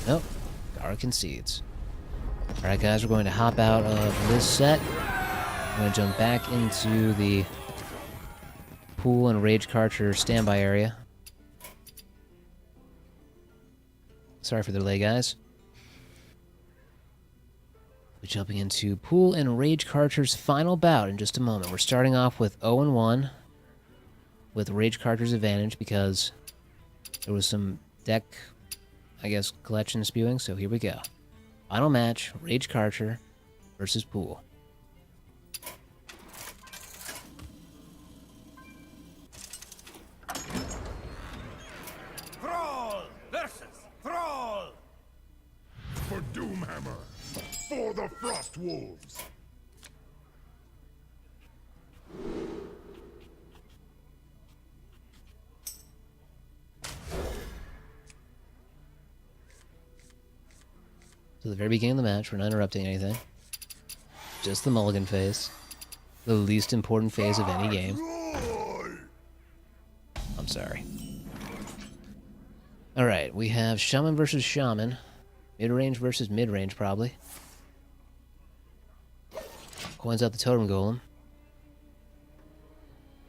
Nope. Gara concedes. Alright guys, we're going to hop out of this set. I'm going to jump back into the Pool and Ragekarcher standby area. Sorry for the delay, guys. We're jumping into Pool and Ragekarcher's final bout in just a moment. We're starting off with 0-1 with Ragekarcher's advantage because there was some deck, I guess, collection spewing, so here we go. Final match, Ragekarcher versus Pool. Thrall versus Thrall! For Doomhammer! For the Frost Wolves! So the very beginning of the match, we're not interrupting anything. Just the mulligan phase. The least important phase of any game. I'm sorry. Alright, we have Shaman versus Shaman. Mid-range versus mid-range, probably. Coins out the Totem Golem.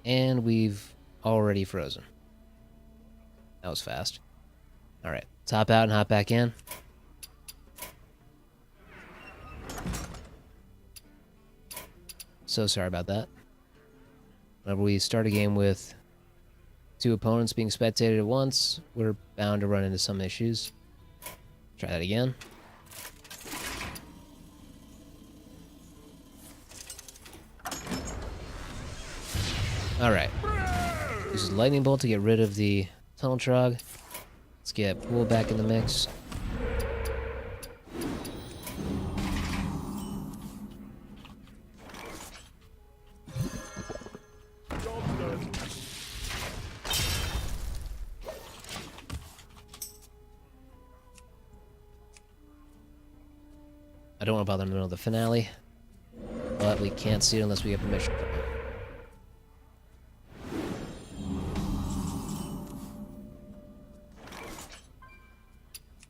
And we've already frozen. That was fast. Alright, top out and hop back in. So sorry about that. Whenever we start a game with two opponents being spectated at once, we're bound to run into some issues. Try that again. Alright. Uses Lightning Bolt to get rid of the Tunnel Trog. Let's get Pool back in the mix. I don't want to bother in the middle of the finale, but we can't see it unless we get permission from him.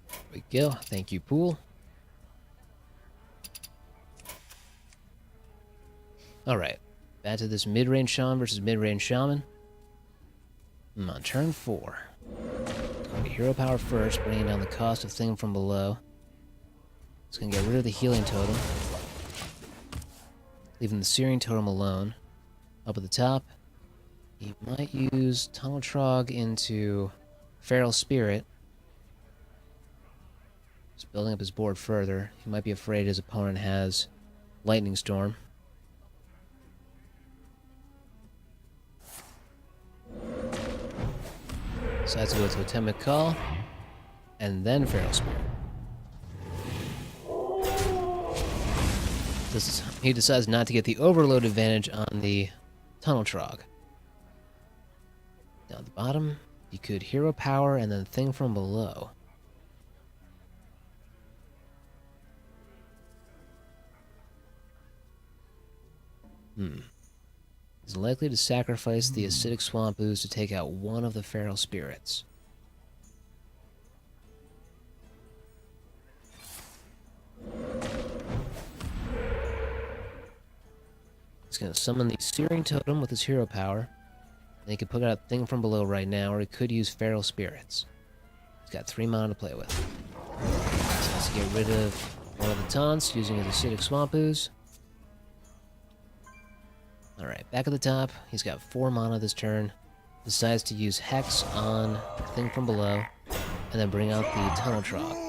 There we go. Thank you, Pool. Alright. Back to this mid-range Shaman versus mid-range Shaman. On turn 4. Going to Hero Power first, bringing down the cost of Thing from Below. It's going to get rid of the Healing Totem, leaving the Searing Totem alone. Up at the top, he might use Tunnel Trog into Feral Spirit. Just building up his board further. He might be afraid his opponent has Lightning Storm. Decides to go Totemic Call, and then Feral Spirit. He decides not to get the overload advantage on the Tunnel Trog. Down at the bottom, you could Hero Power and then Thing from Below. He's likely to sacrifice the Acidic Swamp Ooze to take out one of the Feral Spirits. He's going to summon the Searing Totem with his Hero Power. And he could put out Thing from Below right now, or he could use Feral Spirits. He's got 3 mana to play with. So let's get rid of one of the taunts using his Acidic Swamp Ooze. Alright, back at the top, he's got 4 mana this turn. Decides to use Hex on Thing from Below, and then bring out the Tunnel Trog.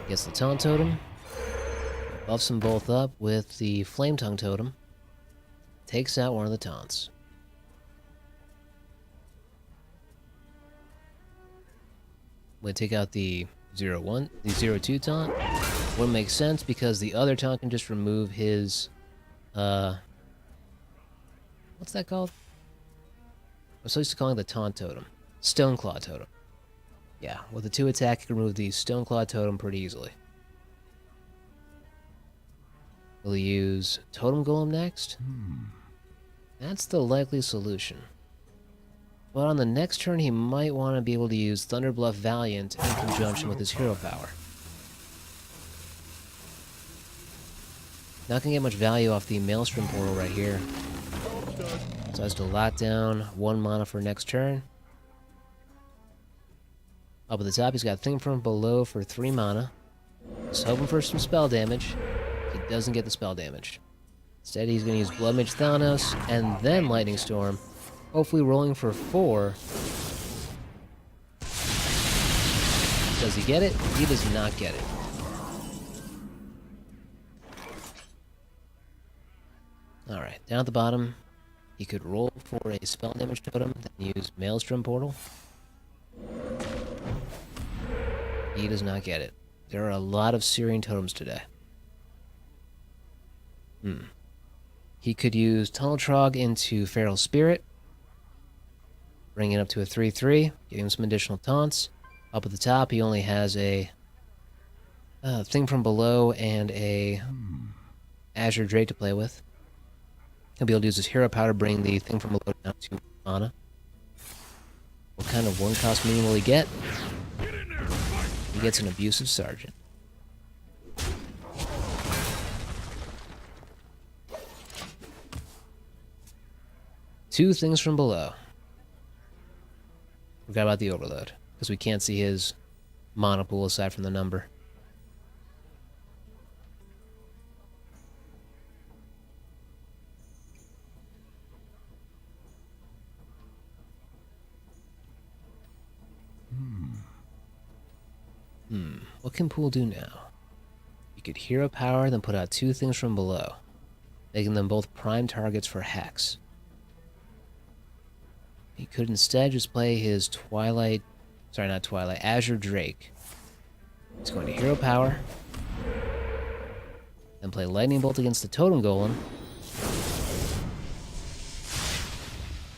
Gets the Taunt Totem, buffs them both up with the Flame Tongue Totem, takes out one of the taunts. We'll take out the 0-1, the 0-2 taunt. Wouldn't make sense because the other taunt can just remove his, what's that called? I'm so used to calling it the Taunt Totem. Stoneclaw Totem. Yeah, with a 2 attack, you can remove the Stoneclaw Totem pretty easily. Will he use Totem Golem next? That's the likely solution. But on the next turn, he might want to be able to use Thunderbluff Valiant in conjunction with his hero power. Not going to get much value off the Maelstrom portal right here. So has to lock down 1 mana for next turn. Up at the top, he's got Thing from Below for 3 mana. He's hoping for some spell damage. He doesn't get the spell damage. Instead, he's going to use Blood Mage Thanatos and then Lightning Storm. Hopefully rolling for 4. Does he get it? He does not get it. Alright, down at the bottom, he could roll for a spell damage totem, then use Maelstrom Portal. He does not get it. There are a lot of Searing Totems today. He could use Tunnel Trog into Feral Spirit, bring it up to a 3/3, give him some additional taunts. Up at the top, he only has a Thing from Below and a Azure Drake to play with. He'll be able to use his hero power to bring the Thing from Below down to mana. What kind of 1-cost minion will he get? He gets an Abusive Sergeant. Two Things from Below. Forgot about the Overload, because we can't see his mana pool aside from the number. What can Pool do now? You could hero power, then put out 2 Things from Below, making them both prime targets for Hex. He could instead just play his Azure Drake. He's going to hero power, then play Lightning Bolt against the Totem Golem,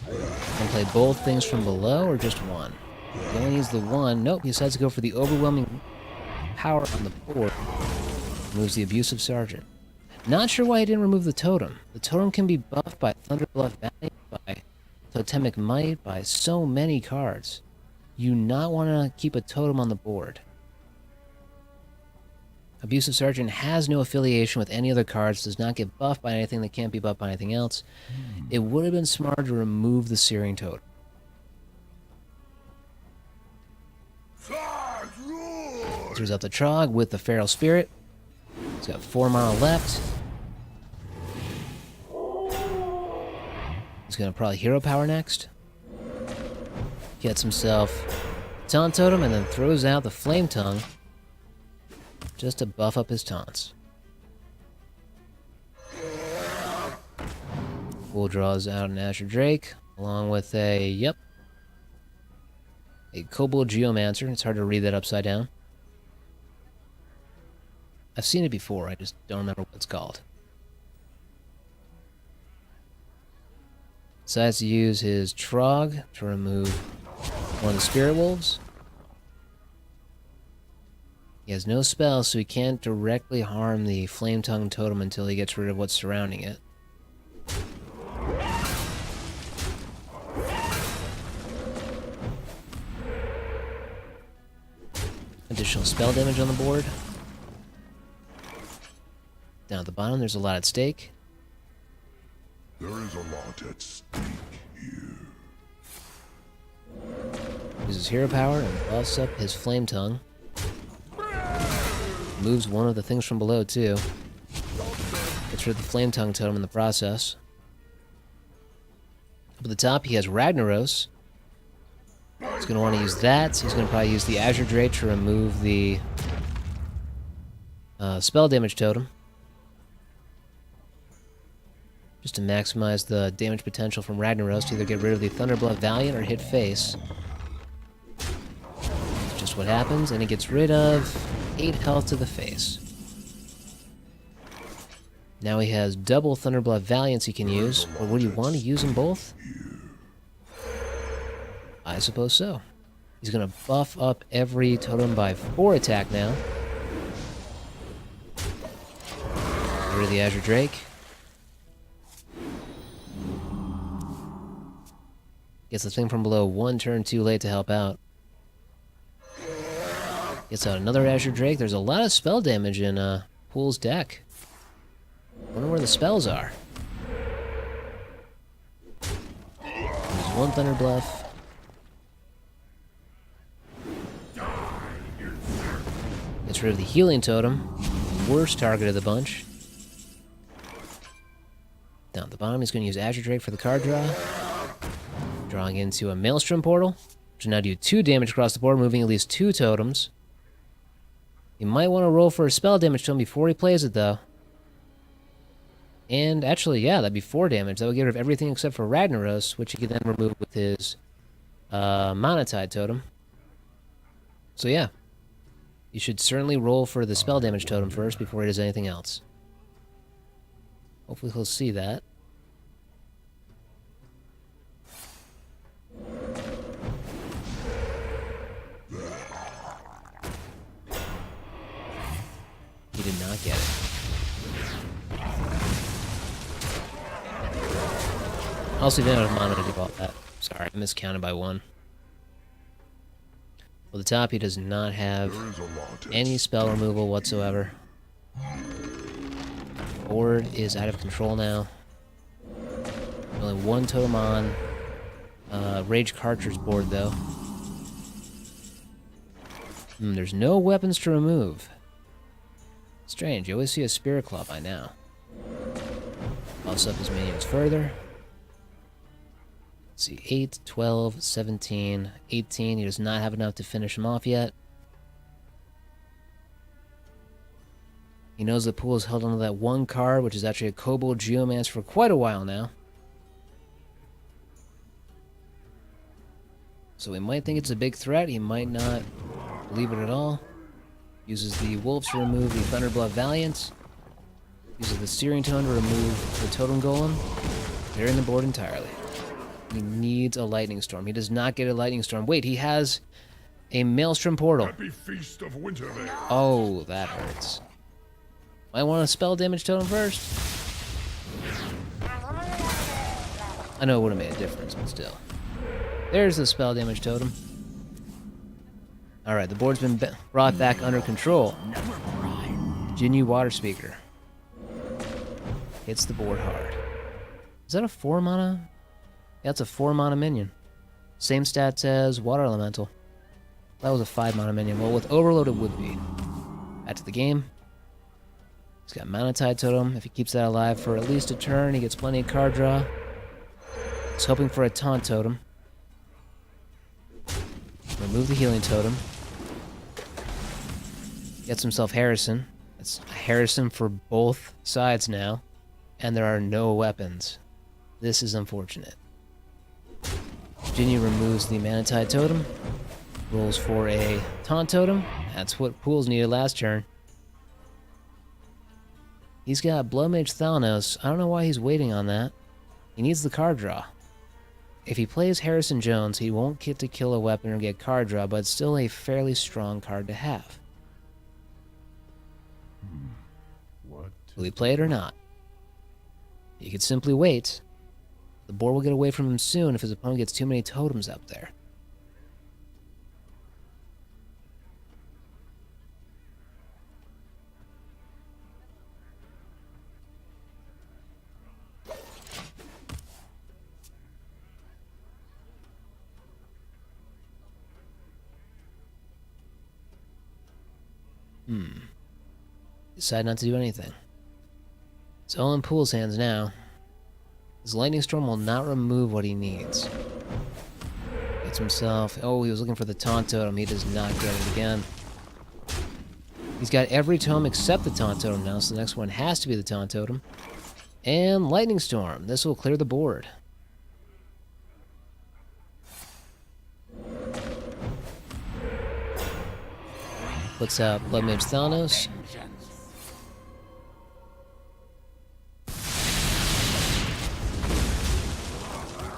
and play both Things from Below or just one. He only needs the one. Nope, he decides to go for the overwhelming power on the board. Removes the Abusive Sergeant. Not sure why he didn't remove the totem. The totem can be buffed by Thunderbluff Valley, by Totemic Might, by so many cards. You not want to keep a totem on the board. Abusive Sergeant has no affiliation with any other cards, does not get buffed by anything that can't be buffed by anything else. It would have been smart to remove the Searing Totem. Throws out the Trog with the Feral Spirit. He's got 4 mana left. He's going to probably hero power next. Gets himself Taunt Totem and then throws out the Flame Tongue just to buff up his taunts. Pool draws out an Azure Drake along with a Kobold Geomancer. It's hard to read that upside down. I've seen it before, I just don't remember what it's called. Decides to use his Trog to remove one of the Spirit Wolves. He has no spells, so he can't directly harm the Flame Tongue Totem until he gets rid of what's surrounding it. Additional spell damage on the board. Down at the bottom, there's a lot at stake. There is a lot at stake here. Uses hero power and buffs up his Flame Tongue. Moves one of the Things from Below, too. Gets rid of the Flame Tongue Totem in the process. Up at the top, he has Ragnaros. He's going to want to use that. He's going to probably use the Azure Drake to remove the spell damage totem. Just to maximize the damage potential from Ragnaros to either get rid of the Thunderbluff Valiant or hit face. That's just what happens, and he gets rid of 8 health to the face. Now he has double Thunderbluff Valiants he can use, or would he want to use them both? I suppose so. He's going to buff up every totem by 4 attack now. rid of the Azure Drake. Gets the thing from below one turn too late to help out. Gets out another Azure Drake. There's a lot of spell damage in Pool's deck. Wonder where the spells are. There's one Thunder Bluff. Gets rid of the Healing Totem. Worst target of the bunch. Down at the bottom, he's going to use Azure Drake for the card draw. Drawing into a Maelstrom Portal, which will now do 2 damage across the board, moving at least 2 totems. He might want to roll for a spell damage totem before he plays it, though. And actually, yeah, that'd be 4 damage. That would get rid of everything except for Ragnaros, which he could then remove with his Mana Tide totem. So yeah, you should certainly roll for the spell damage totem first before he does anything else. Hopefully he'll see that. He did not get it. Also, didn't have mana to do all that. Sorry, I miscounted by 1. Well, the top, he does not have any spell removal whatsoever. Board is out of control now. Only 1 totem on. Ragekarcher's board, though. There's no weapons to remove. Strange, you always see a Spirit Claw by now. Boss up his minions further. Let's see, 8, 12, 17, 18. He does not have enough to finish him off yet. He knows that Pool has held onto that 1 card, which is actually a Kobold Geomancer for quite a while now. So he might think it's a big threat. He might not believe it at all. Uses the Wolves to remove the Thunderblood Valiant. Uses the Searing Tone to remove the Totem Golem. Clearing the board entirely. He needs a Lightning Storm. He does not get a Lightning Storm. Wait, he has a Maelstrom Portal. Happy Feast of Winterveil. Oh, that hurts. Might want a spell damage totem first. I know it would have made a difference, but still. There's the spell damage totem. Alright, the board's been brought back under control. Jinyu Water Speaker. Hits the board hard. Is that a 4 mana? Yeah, it's a 4 mana minion. Same stats as Water Elemental. That was a 5 mana minion. Well, with Overload it would be. Back to the game. He's got Mana Tide Totem. If he keeps that alive for at least a turn, he gets plenty of card draw. He's hoping for a Taunt Totem. Remove the Healing Totem. Gets himself Harrison. It's Harrison for both sides now. And there are no weapons. This is unfortunate. Jinyu removes the Mana Tide Totem. Rolls for a Taunt Totem. That's what Pools needed last turn. He's got Blood Mage Thalnos. I don't know why he's waiting on that. He needs the card draw. If he plays Harrison Jones, he won't get to kill a weapon or get card draw, but it's still a fairly strong card to have. Will he play it or not? He could simply wait. The board will get away from him soon if his opponent gets too many totems up there. Decide not to do anything. It's all in Pool's hands now. His Lightning Storm will not remove what he needs. Gets himself... Oh, he was looking for the Taunt Totem. He does not get it again. He's got every tome except the Taunt Totem now, so the next one has to be the Taunt Totem. And Lightning Storm. This will clear the board. Puts out Blood Mage Thalnos.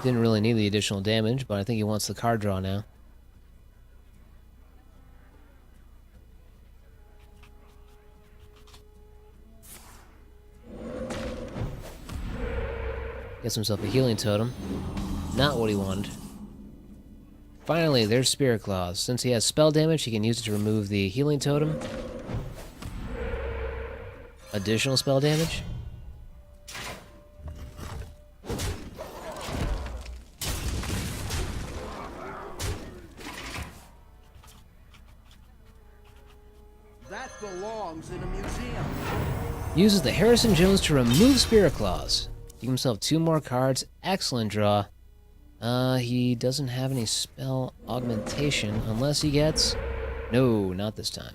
Didn't really need the additional damage, but I think he wants the card draw now. Gets himself a healing totem. Not what he wanted. Finally, there's Spirit Claws. Since he has spell damage, he can use it to remove the healing totem. Additional spell damage. That belongs in a museum. Uses the Harrison Jones to remove Spirit Claws. Give himself 2 more cards. Excellent draw. He doesn't have any spell augmentation unless he gets... No, not this time.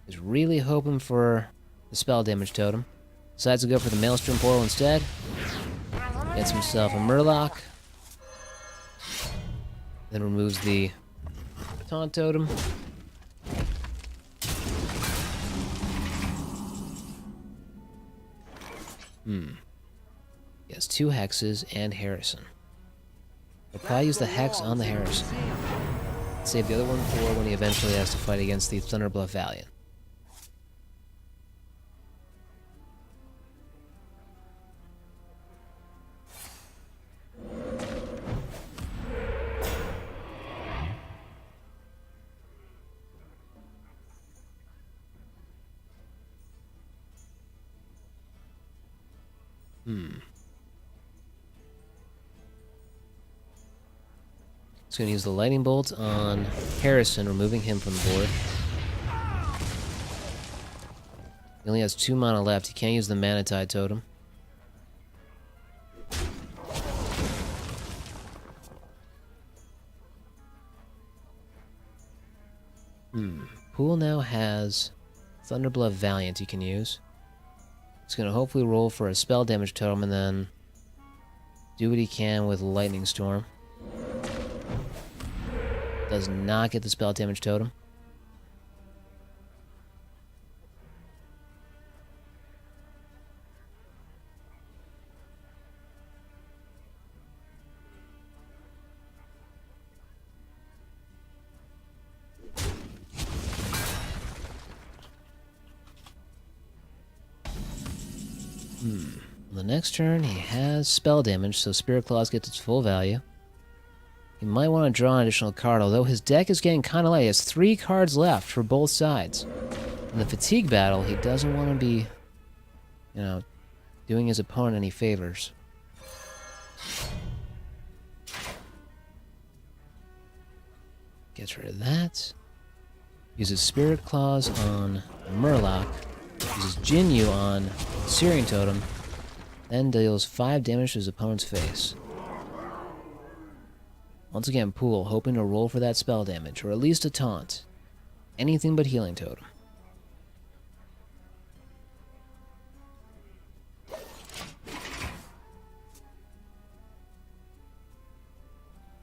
He's really hoping for the spell damage totem. Decides to go for the Maelstrom Portal instead. Gets himself a Murloc. Then removes the Taunt Totem. He has 2 hexes and Harrison. He'll probably use the hex on the Harrison. Save the other one for when he eventually has to fight against the Thunderbluff Valiant. He's going to use the Lightning Bolt on Harrison, removing him from the board. He only has 2 mana left. He can't use the Mana Tide Totem. Pool now has Thunderbluff Valiant he can use. He's going to hopefully roll for a spell damage totem and then do what he can with Lightning Storm. Does not get the spell damage totem. On the next turn, he has spell damage, so Spirit Claws gets its full value. He might want to draw an additional card, although his deck is getting kind of light. He has 3 cards left for both sides. In the fatigue battle, he doesn't want to be, doing his opponent any favors. Gets rid of that. Uses Spirit Claws on Murloc. Uses Jinyu on Searing Totem. Then deals 5 damage to his opponent's face. Once again, Pool, hoping to roll for that spell damage, or at least a taunt. Anything but Healing Totem.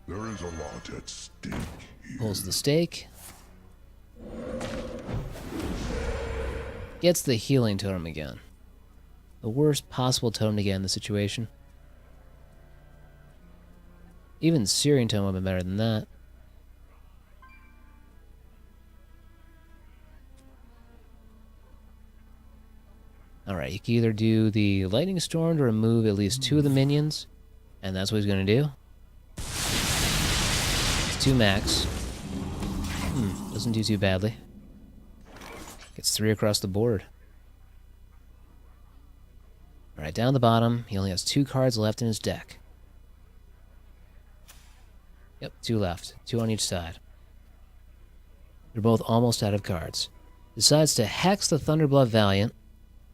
There is a lot at stake here. Pulls the stake. Gets the Healing Totem again. The worst possible totem to get in the situation. Even Searing Totem would have been better than that. Alright, you can either do the Lightning Storm to remove at least 2 of the minions, and that's what he's going to do. It's 2 max. Doesn't do too badly. Gets 3 across the board. Alright, down the bottom, he only has 2 cards left in his deck. Yep, 2 left. 2 on each side. They're both almost out of cards. Decides to hex the Thunderbluff Valiant.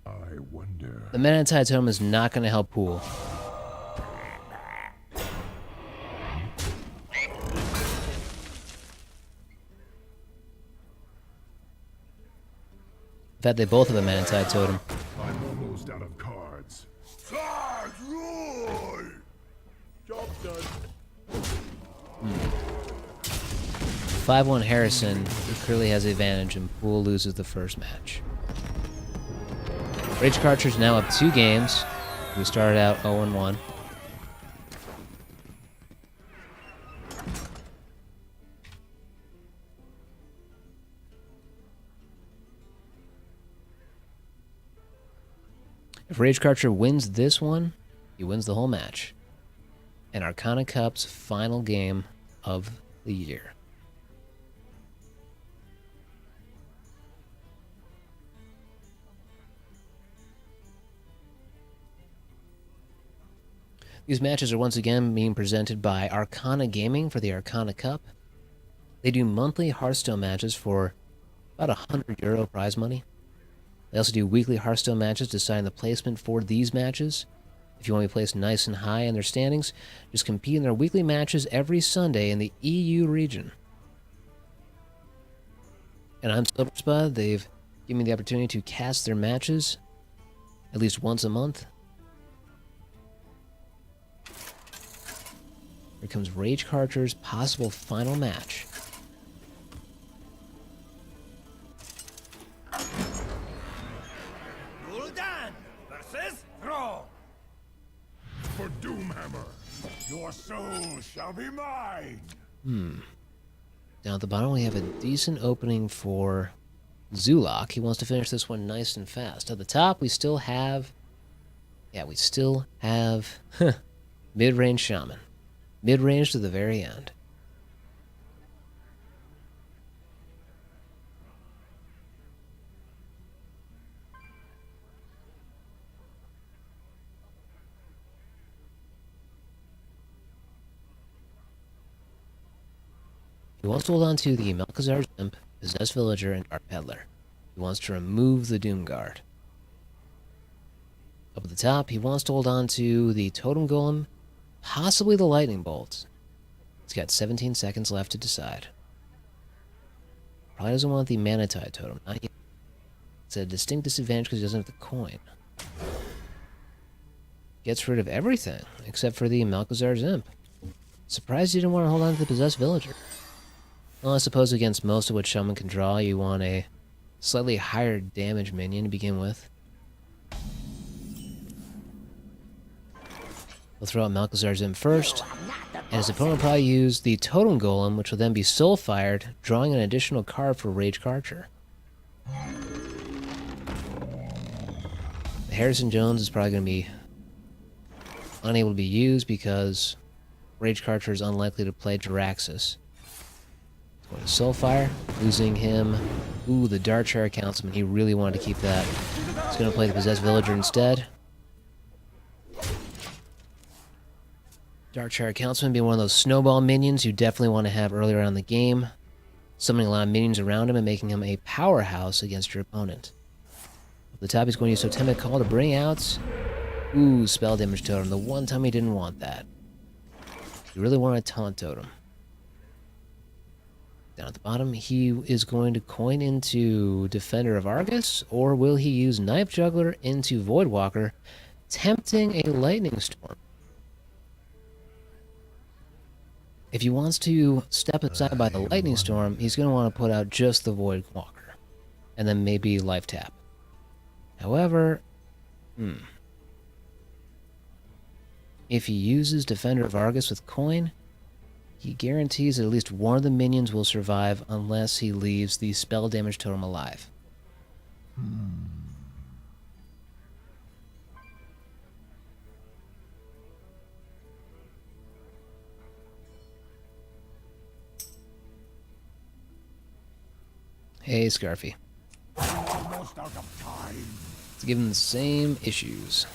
I wonder. The Mana Tide Totem is not going to help Pool. In fact, they both have a Mana Tide Totem. I'm almost out of cards. Charge, roll! Job done. 5-1 Harrison, who clearly has the advantage, and Pool loses the first match. Ragekarcher's now up 2 games. We started out 0-1. If Ragekarcher wins this one, He wins the whole match. And Arcana Cup's final game of the year. These matches are once again being presented by Arcana Gaming for the Arcana Cup. They do monthly Hearthstone matches for about €100 prize money. They also do weekly Hearthstone matches, deciding the placement for these matches. If you want to be placed nice and high in their standings, just compete in their weekly matches every Sunday in the EU region. And I'm Silverspud. They've given me the opportunity to cast their matches at least once a month. Here comes Ragekarcher's possible final match. Gul'dan versus Throw. For Doomhammer, your soul shall be mine. Down at the bottom, we have a decent opening for Zulok. He wants to finish this one nice and fast. At the top, we still have... Yeah, we still have mid-range Shaman. Mid-range to the very end. He wants to hold on to the Malkazar's Imp, Possessed Villager, and Dark Peddler. He wants to remove the Doom Guard. Up at the top, he wants to hold on to the Totem Golem, possibly the Lightning Bolt. He's got 17 seconds left to decide. Probably doesn't want the Manatide Totem, not yet. It's a distinct disadvantage because he doesn't have the coin. Gets rid of everything, except for the Malkazar's Imp. Surprised he didn't want to hold on to the Possessed Villager. Well, I suppose against most of what Shaman can draw, you want a slightly higher damage minion to begin with. We'll throw out Malkazar's Imp first, and his opponent will probably use the Totem Golem, which will then be soul-fired, drawing an additional card for Ragekarcher. Harrison Jones is probably going to be unable to be used because Ragekarcher is unlikely to play Jiraxis. Going to Soulfire, losing him. Ooh, the Darkshire Councilman. He really wanted to keep that. He's going to play the Possessed Villager instead. Darkshire Councilman being one of those snowball minions you definitely want to have earlier on in the game. Summoning a lot of minions around him and making him a powerhouse against your opponent. At the top, he's going to use Totemic Call to bring out... Ooh, Spell Damage Totem. The one time he didn't want that. He really wanted a Taunt Totem. Down at the bottom, he is going to coin into Defender of Argus, or will he use Knife Juggler into Voidwalker, tempting a Lightning Storm? If he wants to step aside by the Lightning Storm, he's going to want to put out just the Voidwalker, and then maybe Life Tap. However, if he uses Defender of Argus with coin, he guarantees that at least one of the minions will survive unless he leaves the Spell Damage Totem alive. Hey, Scarfy. Almost out of time. Let's give him the same issues.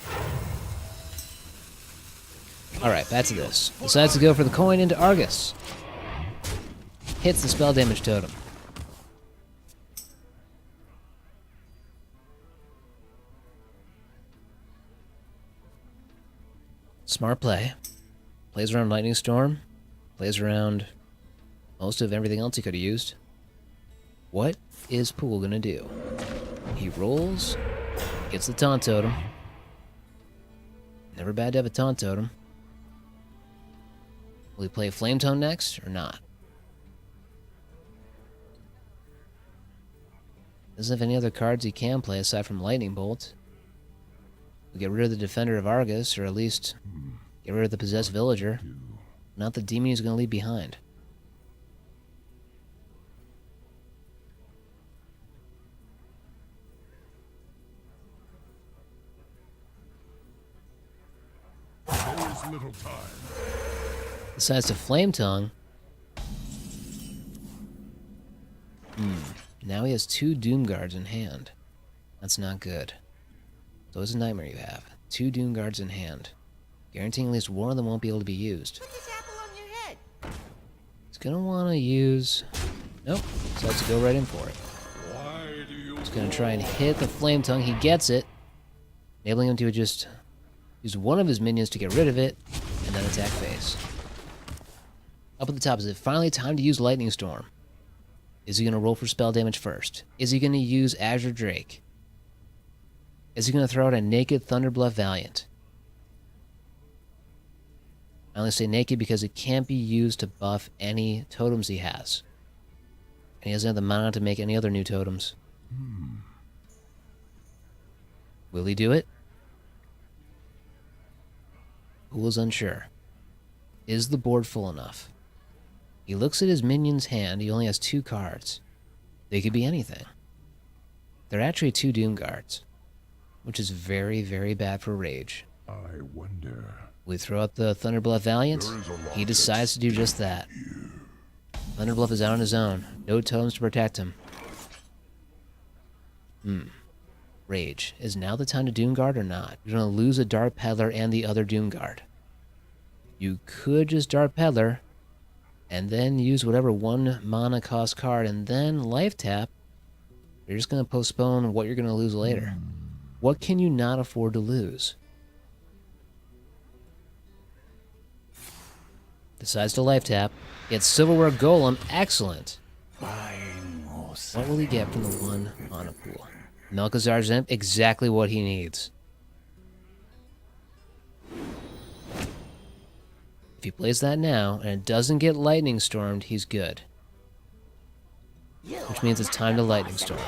Alright, back to this. Decides to go for the coin into Argus. Hits the Spell Damage Totem. Smart play. Plays around Lightning Storm. Plays around most of everything else he could have used. What is Pool gonna do? He rolls, gets the Taunt Totem. Never bad to have a Taunt Totem. Will he play Flame Tone next or not? Doesn't have any other cards he can play aside from Lightning Bolt. We'll get rid of the Defender of Argus, or at least get rid of the Possessed Villager. Not the demon he's going to leave behind. this little time. Decides to Flame Tongue. Now he has 2 Doom Guards in hand. That's not good. So it's a nightmare you have. 2 Doom Guards in hand. Guaranteeing at least one of them won't be able to be used. Put this apple on your head. He's gonna want to use... Nope. Decides to go right in for it. Why do you He's gonna try and hit the Flame Tongue. He gets it. Enabling him to just use one of his minions to get rid of it, and then attack face. Up at the top, is it finally time to use Lightning Storm? Is he going to roll for spell damage first? Is he going to use Azure Drake? Is he going to throw out a naked Thunderbluff Valiant? I only say naked because it can't be used to buff any totems he has. And he doesn't have the mana to make any other new totems. Will he do it? Pool is unsure. Is the board full enough? He looks at his minion's hand. He only has 2 cards. They could be anything. They're actually 2 Doom Guards, which is very, very bad for Rage. I wonder. We throw out the Thunderbluff Valiant. There is a lot He decides to do just that. Thunderbluff is out on his own. No totems to protect him. Rage. Is now the time to Doom Guard or not? You're going to lose a Dart Peddler and the other Doom Guard. You could just Dart Peddler and then use whatever 1 mana cost card and then life tap. You're just going to postpone what you're going to lose later. What can you not afford to lose? Decides to life tap. Gets Silverware Golem. Excellent. What will he get from the 1 mana pool? Melchizar's Imp. Exactly what he needs. If he plays that now, and it doesn't get Lightning Stormed, he's good. Which means it's time to Lightning Storm.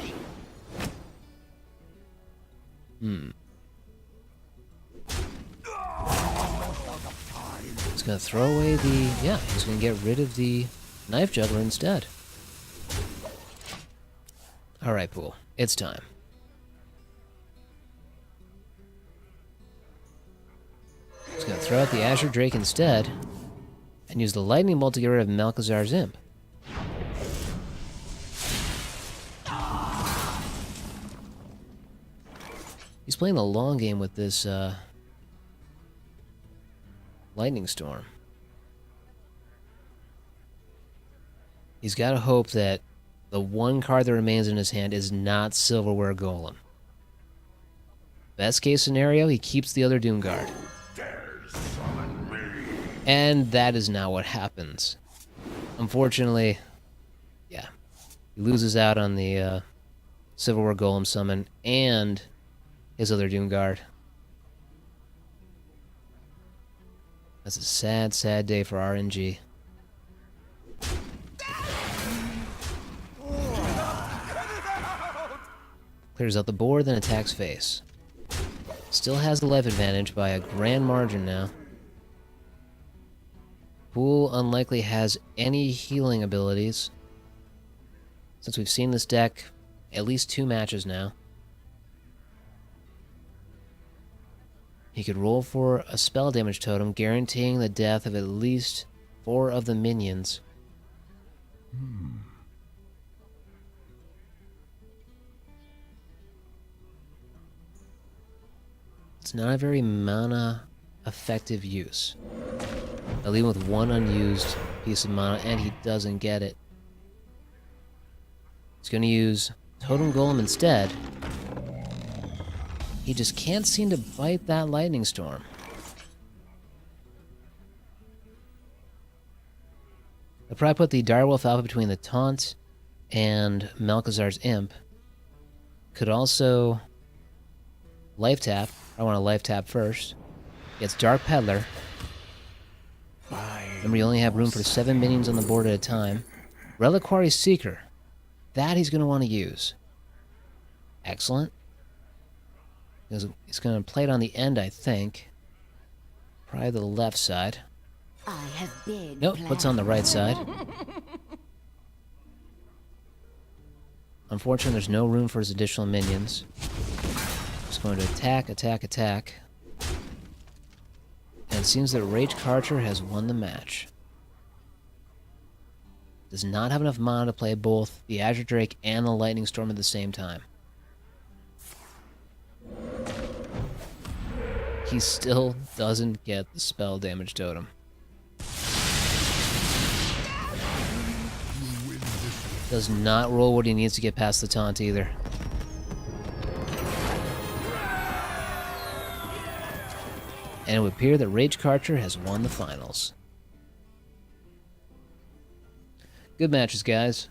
He's gonna throw away the... Yeah, he's gonna get rid of the Knife Juggler instead. Alright, Pool. It's time. He's gonna throw out the Azure Drake instead, and use the Lightning Bolt to get rid of Melchizar's Imp. He's playing the long game with this Lightning Storm. He's got to hope that the 1 card that remains in his hand is not Silverware Golem. Best case scenario, he keeps the other Doom Guard. And that is not what happens. Unfortunately, yeah. He loses out on the Silverware Golem summon and his other Doom Guard. That's a sad, sad day for RNG. Clears out the board, then attacks face. Still has the life advantage by a grand margin now. Pool unlikely has any healing abilities, since we've seen this deck at least 2 matches now. He could roll for a spell damage totem, guaranteeing the death of at least 4 of the minions. It's not a very mana effective use. I leave him with 1 unused piece of mana, and he doesn't get it. He's going to use Totem Golem instead. He just can't seem to bite that Lightning Storm. I'll probably put the Direwolf Alpha between the Taunt and Melchizar's Imp. Could also life tap. I want to life tap first. Gets Dark Peddler. Remember, you only have room for 7 minions on the board at a time. Reliquary Seeker. That he's going to want to use. Excellent. He's going to play it on the end, I think. Probably the left side. I have big Nope, puts on the right side. Unfortunately, there's no room for his additional minions. Just going to attack, attack, attack. And it seems that Ragekarcher has won the match. Does not have enough mana to play both the Azure Drake and the Lightning Storm at the same time. He still doesn't get the spell damage totem. Does not roll what he needs to get past the taunt either. And it would appear that Ragekarcher has won the finals. Good matches, guys.